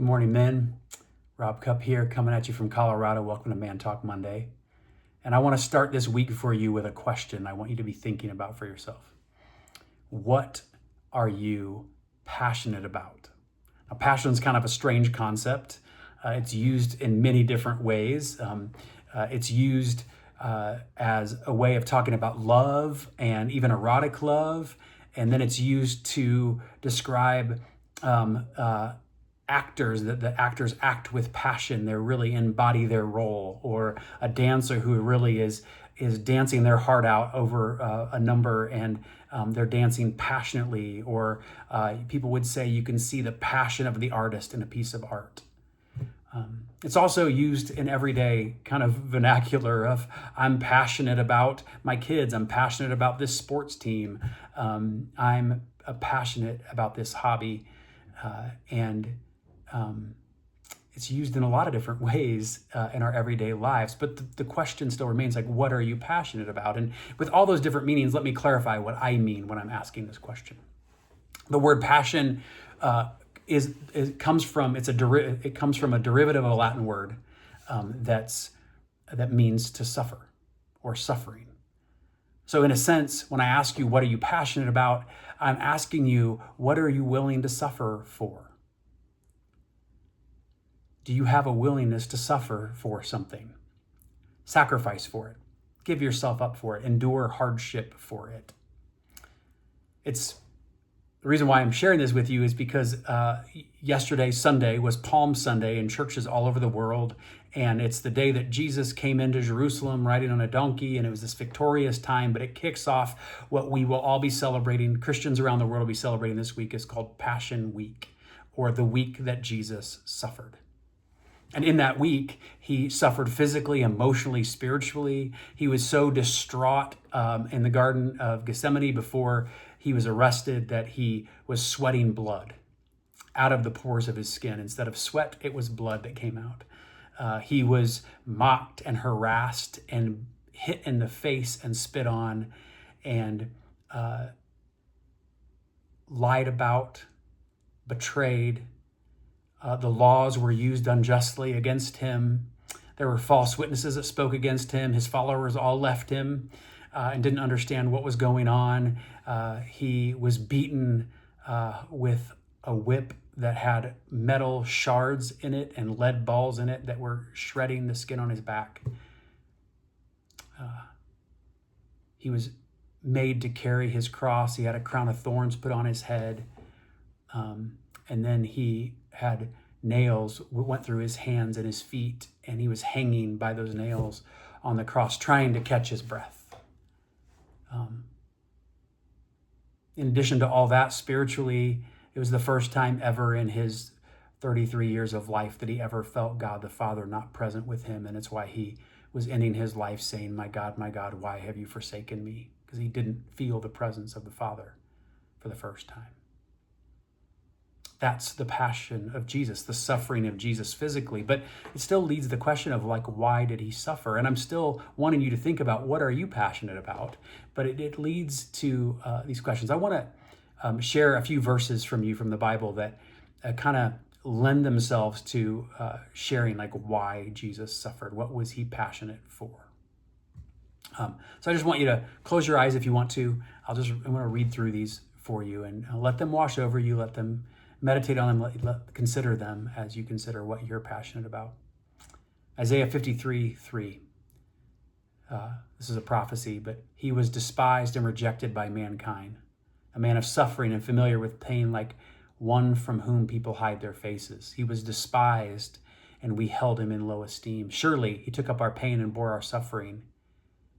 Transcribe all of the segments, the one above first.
Good morning, men. Rob Cup here, coming at you from Colorado. Welcome to Man Talk Monday. And I want to start this week for you with a question I want you to be thinking about for yourself. What are you passionate about? Now, passion is kind of a strange concept. It's used in many different ways. It's used as a way of talking about love and even erotic love. And then it's used to describe actors, that the actors act with passion. They really embody their role, or a dancer who really is dancing their heart out over a number, and they're dancing passionately. Or people would say you can see the passion of the artist in a piece of art. It's also used in everyday kind of vernacular of, I'm passionate about my kids. I'm passionate about this sports team. I'm passionate about this hobby. And it's used in a lot of different ways in our everyday lives. But the question still remains, like, what are you passionate about? And with all those different meanings, let me clarify what I mean when I'm asking this question. The word passion comes from a derivative of a Latin word that means to suffer or suffering. So in a sense, when I ask you, what are you passionate about? I'm asking you, what are you willing to suffer for? Do you have a willingness to suffer for something? Sacrifice for it. Give yourself up for it. Endure hardship for it. It's the reason why I'm sharing this with you is because yesterday, Sunday, was Palm Sunday in churches all over the world. And it's the day that Jesus came into Jerusalem riding on a donkey. And it was this victorious time, but it kicks off what we will all be celebrating. Christians around the world will be celebrating this week. Is called Passion Week, or the week that Jesus suffered. And in that week, he suffered physically, emotionally, spiritually. He was so distraught in the Garden of Gethsemane before he was arrested that he was sweating blood out of the pores of his skin. Instead of sweat, it was blood that came out. He was mocked and harassed and hit in the face and spit on and lied about, betrayed. The laws were used unjustly against him. There were false witnesses that spoke against him. His followers all left him and didn't understand what was going on. He was beaten with a whip that had metal shards in it and lead balls in it that were shredding the skin on his back. He was made to carry his cross. He had a crown of thorns put on his head. And then he had nails went through his hands and his feet, and he was hanging by those nails on the cross, trying to catch his breath. In addition to all that, spiritually, it was the first time ever in his 33 years of life that he ever felt God the Father not present with him. And it's why he was ending his life saying, my God, why have you forsaken me? Because he didn't feel the presence of the Father for the first time. That's the passion of Jesus, the suffering of Jesus physically. But it still leads to the question of, like, why did he suffer? And I'm still wanting you to think about, what are you passionate about? But it leads to these questions. I want to share a few verses from the Bible that kind of lend themselves to sharing, like, why Jesus suffered. What was he passionate for? So I just want you to close your eyes if you want to. I'm going to read through these for you and let them wash over you. Let them meditate on them, consider them as you consider what you're passionate about. Isaiah 53:3. This is a prophecy, but he was despised and rejected by mankind, a man of suffering and familiar with pain, like one from whom people hide their faces. He was despised, and we held him in low esteem. Surely he took up our pain and bore our suffering,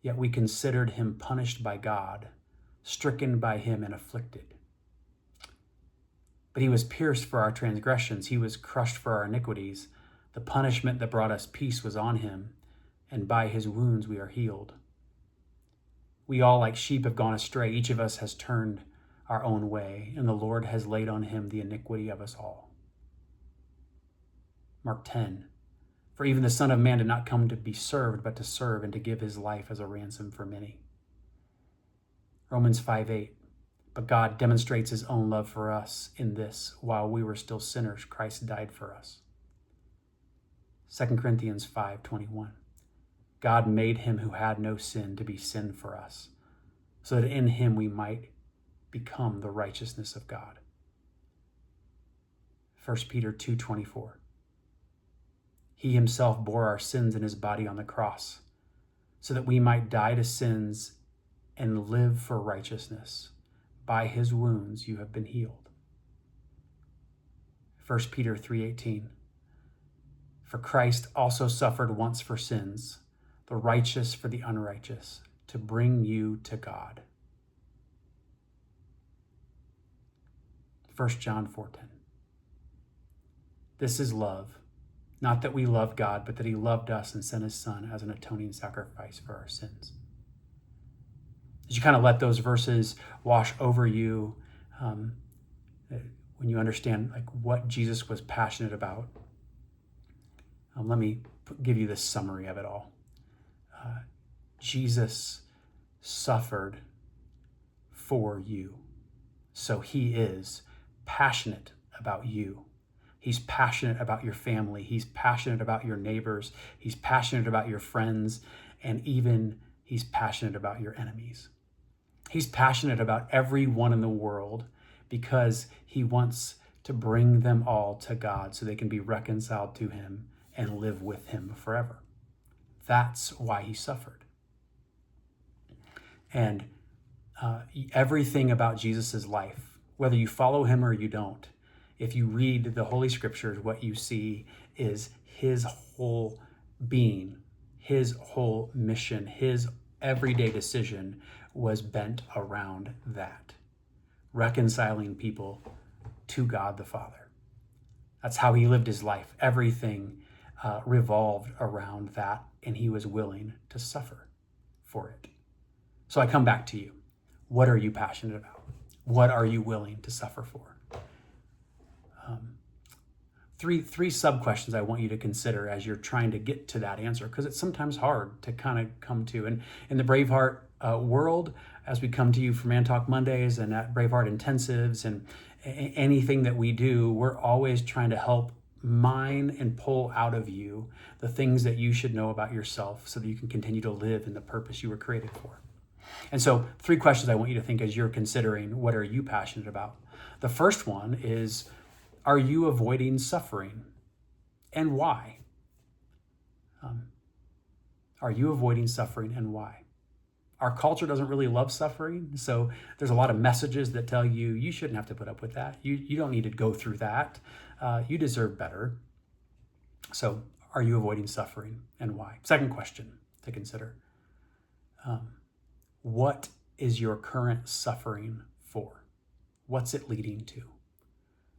yet we considered him punished by God, stricken by him and afflicted. But he was pierced for our transgressions. He was crushed for our iniquities. The punishment that brought us peace was on him, and by his wounds we are healed. We all, like sheep, have gone astray. Each of us has turned our own way, and the Lord has laid on him the iniquity of us all. Mark 10. For even the Son of Man did not come to be served, but to serve and to give his life as a ransom for many. Romans 5:8. But God demonstrates his own love for us in this: while we were still sinners, Christ died for us. 2 Corinthians 5:21. God made him who had no sin to be sin for us, so that in him we might become the righteousness of God. 1 Peter 2:24. He himself bore our sins in his body on the cross, so that we might die to sins and live for righteousness. By his wounds you have been healed. 1 Peter 3:18. For Christ also suffered once for sins, the righteous for the unrighteous, to bring you to God. 1 John 4:10. This is love, not that we love God, but that he loved us and sent his Son as an atoning sacrifice for our sins. As you kind of let those verses wash over you, when you understand like what Jesus was passionate about, let me give you this summary of it all. Jesus suffered for you, so he is passionate about you. He's passionate about your family. He's passionate about your neighbors. He's passionate about your friends. And even he's passionate about your enemies. He's passionate about everyone in the world because he wants to bring them all to God so they can be reconciled to him and live with him forever. That's why he suffered. And everything about Jesus's life, whether you follow him or you don't, if you read the Holy Scriptures, what you see is his whole being, his whole mission, his everyday decision was bent around that, reconciling people to God the Father. That's how he lived his life. Everything revolved around that, and he was willing to suffer for it. So I come back to you. What are you passionate about? What are you willing to suffer for? Three sub-questions I want you to consider as you're trying to get to that answer, because it's sometimes hard to kind of come to. And in the Braveheart world, as we come to you for Man Talk Mondays and at Braveheart Intensives and anything that we do, we're always trying to help mine and pull out of you the things that you should know about yourself so that you can continue to live in the purpose you were created for. And so 3 questions I want you to think as you're considering what are you passionate about. The first one is, are you avoiding suffering, and why? Are you avoiding suffering, and why? Our culture doesn't really love suffering, so there's a lot of messages that tell you you shouldn't have to put up with that. You don't need to go through that. You deserve better. So are you avoiding suffering, and why? Second question to consider. What is your current suffering for? What's it leading to?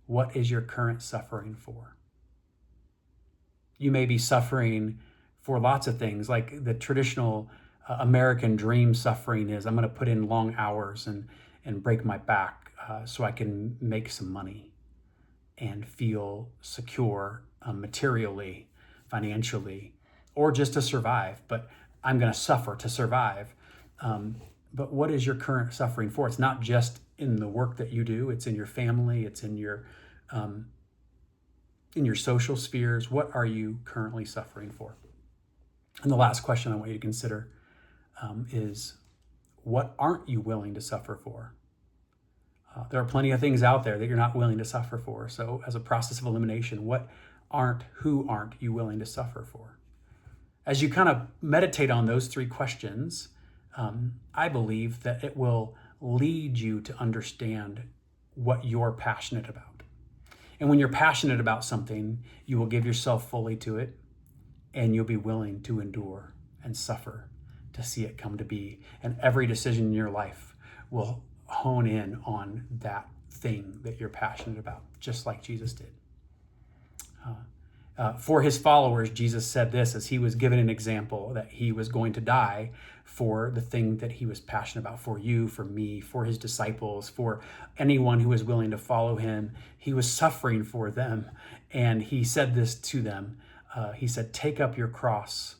What is your current suffering for? You may be suffering for lots of things, like the traditional American dream suffering is, I'm going to put in long hours and break my back so I can make some money and feel secure materially, financially, or just to survive. But I'm going to suffer to survive. But what is your current suffering for? It's not just in the work that you do. It's in your family. It's in your social spheres. What are you currently suffering for? And the last question I want you to consider is, what aren't you willing to suffer for? There are plenty of things out there that you're not willing to suffer for. So as a process of elimination, who aren't you willing to suffer for? As you kind of meditate on those 3 questions, I believe that it will lead you to understand what you're passionate about. And when you're passionate about something, you will give yourself fully to it, and you'll be willing to endure and suffer to see it come to be. And every decision in your life will hone in on that thing that you're passionate about, just like Jesus did. For his followers, Jesus said this as he was given an example that he was going to die for the thing that he was passionate about, for you, for me, for his disciples, for anyone who was willing to follow him. He was suffering for them. And he said this to them. He said, take up your cross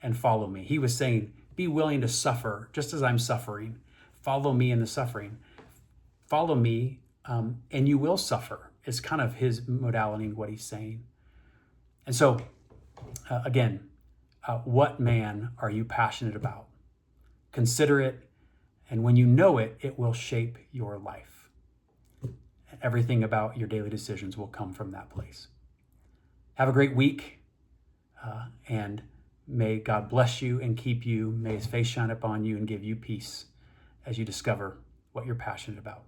and follow me. He was saying, be willing to suffer just as I'm suffering. Follow me in the suffering. follow me, and you will suffer, is kind of his modality and what he's saying. And so, again, what man are you passionate about? Consider it, and when you know it, it will shape your life. Everything about your daily decisions will come from that place. Have a great week, and may God bless you and keep you. May his face shine upon you and give you peace as you discover what you're passionate about.